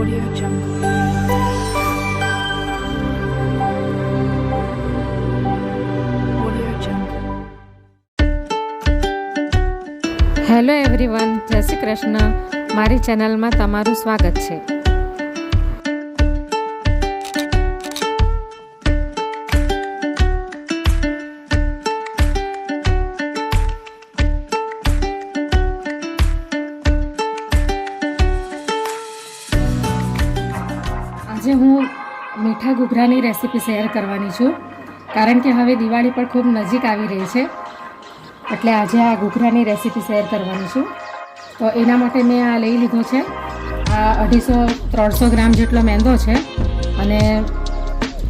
Audio Jungle. Audio Jungle. Hello everyone, જય શ્રી કૃષ્ણ. મારી ચેનલમાં તમારું સ્વાગત છે. આજે હું મીઠા ઘૂઘરાની રેસીપી શેર કરવાની છું, કારણ કે હવે દિવાળી પણ ખૂબ નજીક આવી રહી છે, એટલે આજે આ ઘૂઘરાની રેસીપી શેર કરવાની છું. તો એના માટે મેં આ લઈ લીધો છે, આ 250-300 ગ્રામ જેટલો મેંદો છે, અને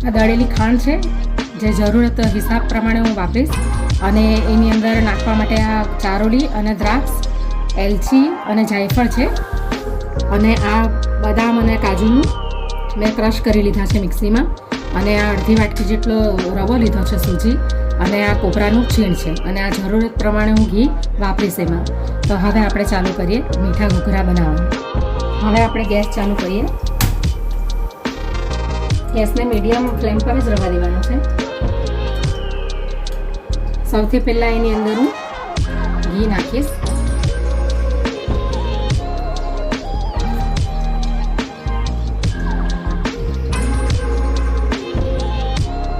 આ દળેલી ખાંડ છે, જે જરૂરત હિસાબ પ્રમાણે હું વાપરીશ. અને એની અંદર નાખવા માટે આ ચારોલી અને દ્રાક્ષ, એલચી અને જાયફળ છે, અને આ બદામ અને કાજુનું મેં ક્રશ કરી લીધા છે મિક્સીમાં, અને આ અડધી વાટકી જેટલો રવો લીધો છે સૂજી, અને આ કોપરાનું છીણ છે, અને આ જરૂરત પ્રમાણે હું ઘી વાપરીશ એમાં. તો હવે આપણે ચાલુ કરીએ મીઠા ઘૂઘરા બનાવવાનું. હવે આપણે ગેસ ચાલુ કરીએ. ગેસને મીડિયમ ફ્લેમ પર જ રહેવા દેવાનો છે. સૌથી પહેલાં એની અંદર હું ઘી નાખીશ.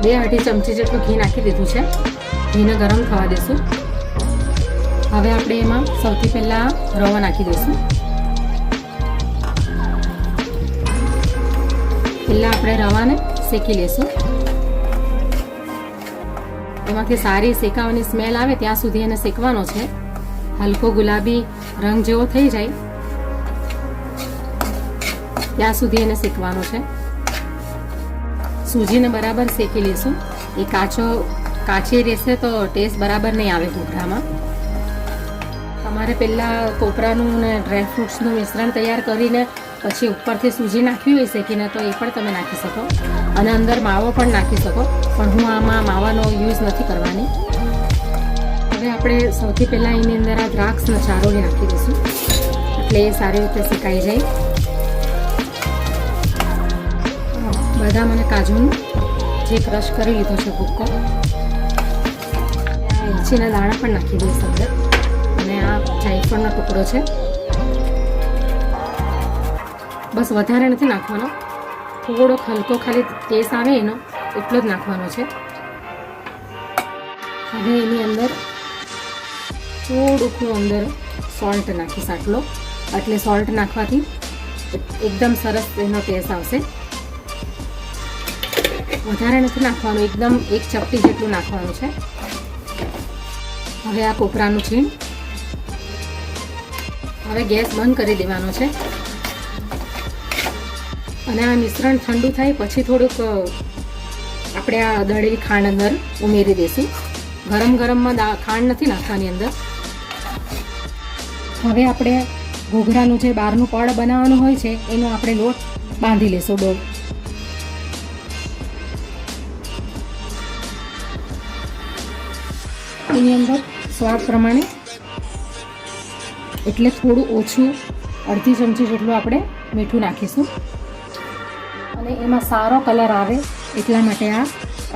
બે અઢી ચમચી જેટલું ઘી નાખી દીધું છે. ઘીને ગરમ થવા દેશું. હવે આપણે એમાં સૌથી પહેલાં રવો નાખી દઈશું. પહેલાં આપણે રવાને શેકી લઈશું. એમાંથી સારી શેકાવાની સ્મેલ આવે ત્યાં સુધી એને શેકવાનો છે. હલકો ગુલાબી રંગ જેવો થઈ જાય ત્યાં સુધી એને શેકવાનો છે. સૂજીને બરાબર શેકી લઈશું. એ કાચી રહેશે તો ટેસ્ટ બરાબર નહીં આવે ઘૂઘરામાં. તમારે પહેલાં કોપરાનું ને ડ્રાયફ્રૂટ્સનું મિશ્રણ તૈયાર કરીને પછી ઉપરથી સૂજી નાખવી હોય શેકીને તો એ પણ તમે નાખી શકો, અને અંદર માવો પણ નાખી શકો, પણ હું આમાં માવાનો યુઝ નથી કરવાની. હવે આપણે સૌથી પહેલાં એની અંદર આ દ્રાક્ષને ચારોળી નાખી દઈશું, એટલે એ સારી રીતે શેકાઈ જાય. બદામ અને કાજુનું જે ક્રશ કરી લીધો છે ભૂક્કો, એલચીના દાણા પણ નાખી દઈશ અંદર, અને આ જાયફળનો ટુકડો છે. બસ વધારે નથી નાખવાનો, થોડોક હલકો ખાલી ટેસ્ટ આવે એનો એટલો જ નાખવાનો છે. હવે એની અંદર થોડુંક હું અંદર સોલ્ટ નાખીશ, એટલે સોલ્ટ નાખવાથી એકદમ સરસ એનો ટેસ્ટ આવશે. વધારે નથી નાખવાનું, એકદમ એક ચપટી જેટલું નાખવાનું છે. હવે આ કોપરાનું છીણ. હવે ગેસ બંધ કરી દેવાનો છે, અને આ મિશ્રણ ઠંડુ થાય પછી થોડુંક આપણે આ દળેલી ખાંડ અંદર ઉમેરી દઈશું. ગરમ ગરમમાં ખાંડ નથી નાખવાની અંદર. હવે આપણે ઘૂઘરાનું જે બહારનું પડ બનાવવાનું હોય છે એનો આપણે લોટ બાંધી લઈશું. ડો એની અંદર સ્વાદ પ્રમાણે, એટલે થોડું ઓછું અડધી ચમચી જેટલું આપણે મીઠું નાખીશું, અને એમાં સારો કલર આવે એટલા માટે આ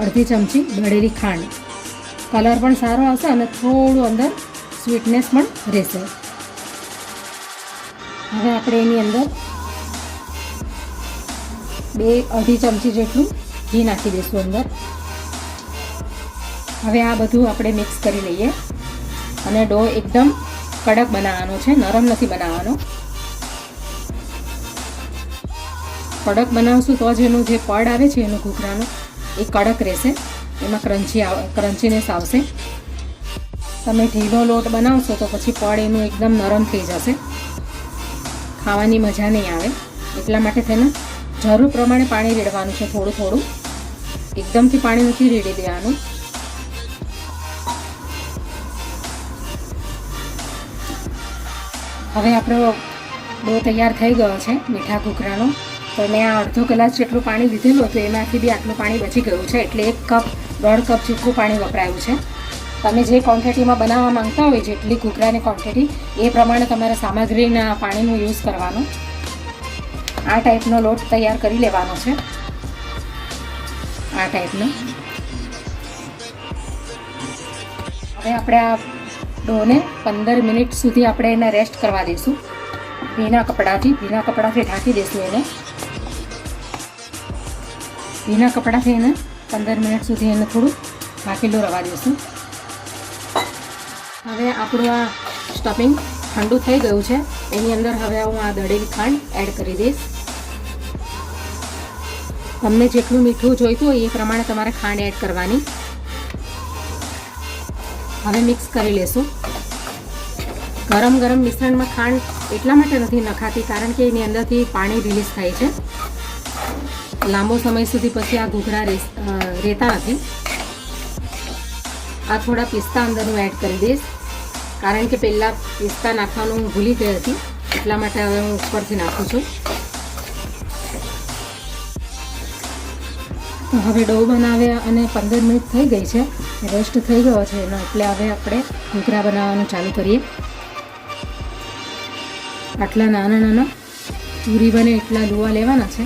અડધી ચમચી દળેલી ખાંડ. કલર પણ સારો આવશે અને થોડું અંદર સ્વીટનેસ પણ રહેશે. હવે આપણે એની અંદર અડધી ચમચી જેટલું ઘી નાખી દઈશું અંદર. હવે આ બધું આપણે મિક્સ કરી લઈએ, અને ડો એકદમ કડક બનાવવાનો છે, નરમ નથી બનાવવાનો. કડક બનાવશું તો જ એનું જે પડ આવે છે એનું ઘૂઘરાનું એ કડક રહેશે, એમાં ક્રન્ચીનેસ આવશે. તમે ઢીલો લોટ બનાવશો તો પછી પડ એનું એકદમ નરમ થઈ જશે, ખાવાની મજા નહીં આવે. એટલા માટે તેને જરૂર પ્રમાણે પાણી રેડવાનું છે, થોડું થોડું, એકદમથી પાણી નથી રેડી દેવાનું. હવે આપણો ડો તૈયાર થઈ ગયો છે મીઠા ઘૂઘરાનો. તો મેં આ અડધો કલાક જેટલું પાણી લીધેલું હતું, એમાંથી બી આટલું પાણી બચી ગયું છે, એટલે 1 કપ 1.5 કપ જેટલું પાણી વપરાયું છે. તમે જે ક્વોન્ટિટીમાં બનાવવા માંગતા હોય, જેટલી ઘૂઘરાની ક્વોન્ટિટી, એ પ્રમાણે તમારે સામગ્રીના પાણીનો યુઝ કરવાનો. આ ટાઈપનો લોટ તૈયાર કરી લેવાનો છે. આ ટાઈપનો. હવે આપણે આ ડોને 15 મિનિટ સુધી આપણે એને રેસ્ટ કરવા દઈશું. ભીના કપડાથી ઢાંકી દઈશું એને. ભીના કપડાથી એને 15 મિનિટ સુધી એને થોડું ઢાંકેલું રવા દઈશું. હવે આપણું આ સ્ટફિંગ ઠંડુ થઈ ગયું છે. એની અંદર હવે હું આ દળેલી ખાંડ એડ કરી દઈશ. તમને જેટલું મીઠું જોઈતું હોય એ પ્રમાણે તમારે ખાંડ એડ કરવાની. હવે મિક્સ કરી લેશું. ગરમ મિશ્રણમાં ખાંડ એટલા માટે નથી નખાતી કારણ કે એની અંદરથી પાણી રિલીઝ થાય છે. લાંબો સમય સુધી પછી આ ઘૂઘરા રહેતા નથી. આ થોડા પિસ્તા અંદર હું એડ કરી દઈશ કારણ કે પહેલાં પિસ્તા નાખવાનું હું ભૂલી ગઈ હતી, એટલા માટે હવે હું ઉપરથી નાખું છું. તો હવે ડો બનાવ્યા અને 15 મિનિટ થઈ ગઈ છે, રેસ્ટ થઈ ગયો છે એનો, એટલે હવે આપણે ઘૂઘરા બનાવવાનું ચાલુ કરીએ. આટલા નાના પૂરી બને એટલા લુવા લેવાના છે.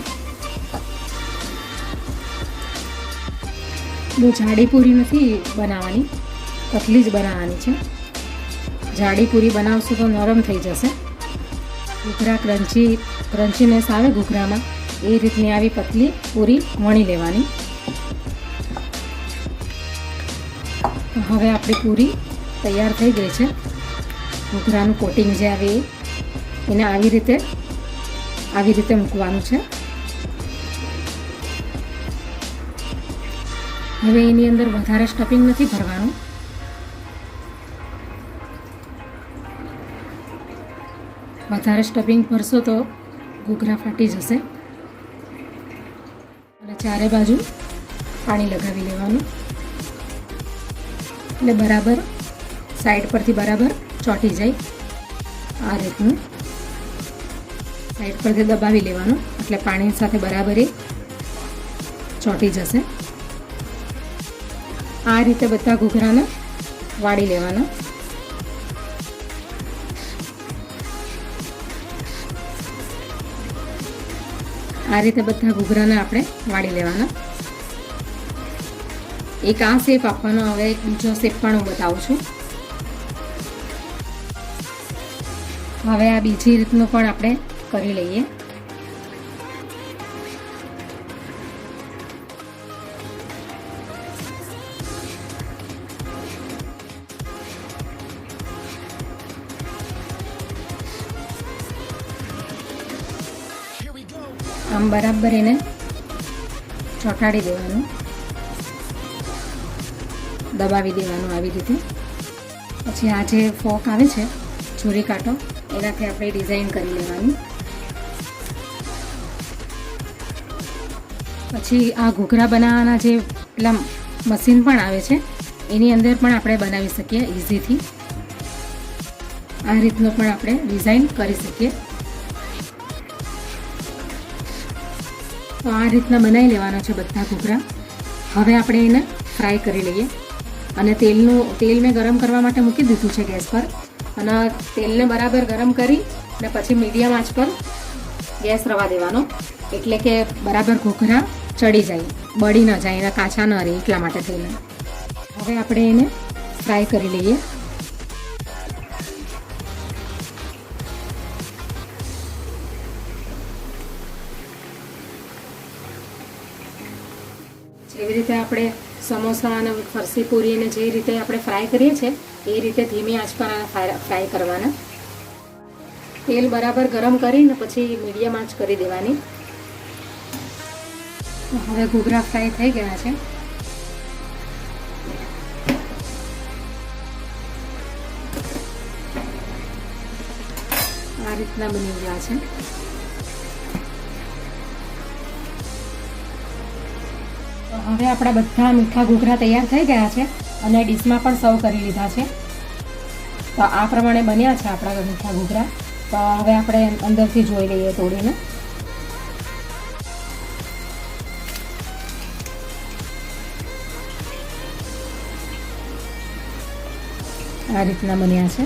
બહુ જાડી પૂરી નથી બનાવવાની, પતલી જ બનાવવાની છે. જાડી પૂરી બનાવશું તો નરમ થઈ જશે. ઘૂઘરા ક્રન્ચીનેસ આવે ઘૂઘરામાં, એ રીતની આવી પતલી પૂરી વણી લેવાની. હવે આપણી પૂરી તૈયાર થઈ ગઈ છે. ઘૂઘરાનું કોટિંગ જે આવે એને આવી રીતે મૂકવાનું છે. હવે એની અંદર વધારે સ્ટફિંગ નથી ભરવાનું. વધારે સ્ટફિંગ ભરશો તો ઘૂઘરા ફાટી જશે. અને ચારે બાજુ પાણી લગાવી લેવાનું એટલે બરાબર સાઈડ પરથી બરાબર ચોંટી જાય. આ રીતનું સાઈડ પરથી દબાવી લેવાનું એટલે પાણી સાથે બરાબર એ ચોંટી જશે. આ રીતે બધા ઘૂઘરાને વાળી લેવાના. આ રીતે બધા ઘૂઘરાને આપણે વાળી લેવાના. એક આ શેપ આપવાનો, હવે એક બીજો શેપ પણ હું બતાવું છું. હવે આ બીજી રીતનું પણ આપણે કરી લઈએ. આમ બરાબર એને ચોંટાડી દેવાનું, દબાવી દેવાનું આવી રીતે. પછી આ જે ફોક આવે છે છૂરી કાંટો, એનાથી આપણે ડિઝાઇન કરી લેવાની. પછી આ ઘૂઘરા બનાવવાના જે પેલા મશીન પણ આવે છે એની અંદર પણ આપણે બનાવી શકીએ ઇઝીથી. આ રીતનો પણ આપણે ડિઝાઇન કરી શકીએ. તો આ રીતના બનાવી લેવાના છે બધા ઘૂઘરા. હવે આપણે એને ફ્રાય કરી લઈએ. અને તેલ મેં ગરમ કરવા માટે મૂકી દીધું છે ગેસ પર, અને તેલને બરાબર ગરમ કરી અને પછી મીડિયમ આંચ પર ગેસ રવા દેવાનો, એટલે કે બરાબર ઘૂઘરા ચડી જાય, બળી ન જાય, એના કાચા ન રહે, એટલા માટે થઈને. હવે આપણે એને ફ્રાય કરી લઈએ. જેવી રીતે આપણે સમોસા અને ફરસી પૂરીને જે રીતે આપણે ફ્રાય કરીએ છીએ એ રીતે ધીમી આંચ પર ફ્રાય કરવાના. તેલ બરાબર ગરમ કરીને પછી મીડિયમ આંચ કરી દેવાની. હવે ઘૂઘરા ફ્રાય થઈ ગયા છે. આ રીતના બની ગયા છે. હવે આપણા બધા મીઠા ઘૂઘરા તૈયાર થઈ ગયા છે અને ડીશમાં પણ સર્વ કરી લીધા છે. તો આ પ્રમાણે બન્યા છે આપણા મીઠા ઘૂઘરા. તો હવે આપણે અંદરથી જોઈ લઈએ તોડીને. આ રીતના બન્યા છે.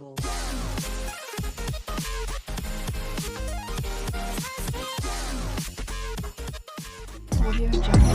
unstoppable. Audio Jungle.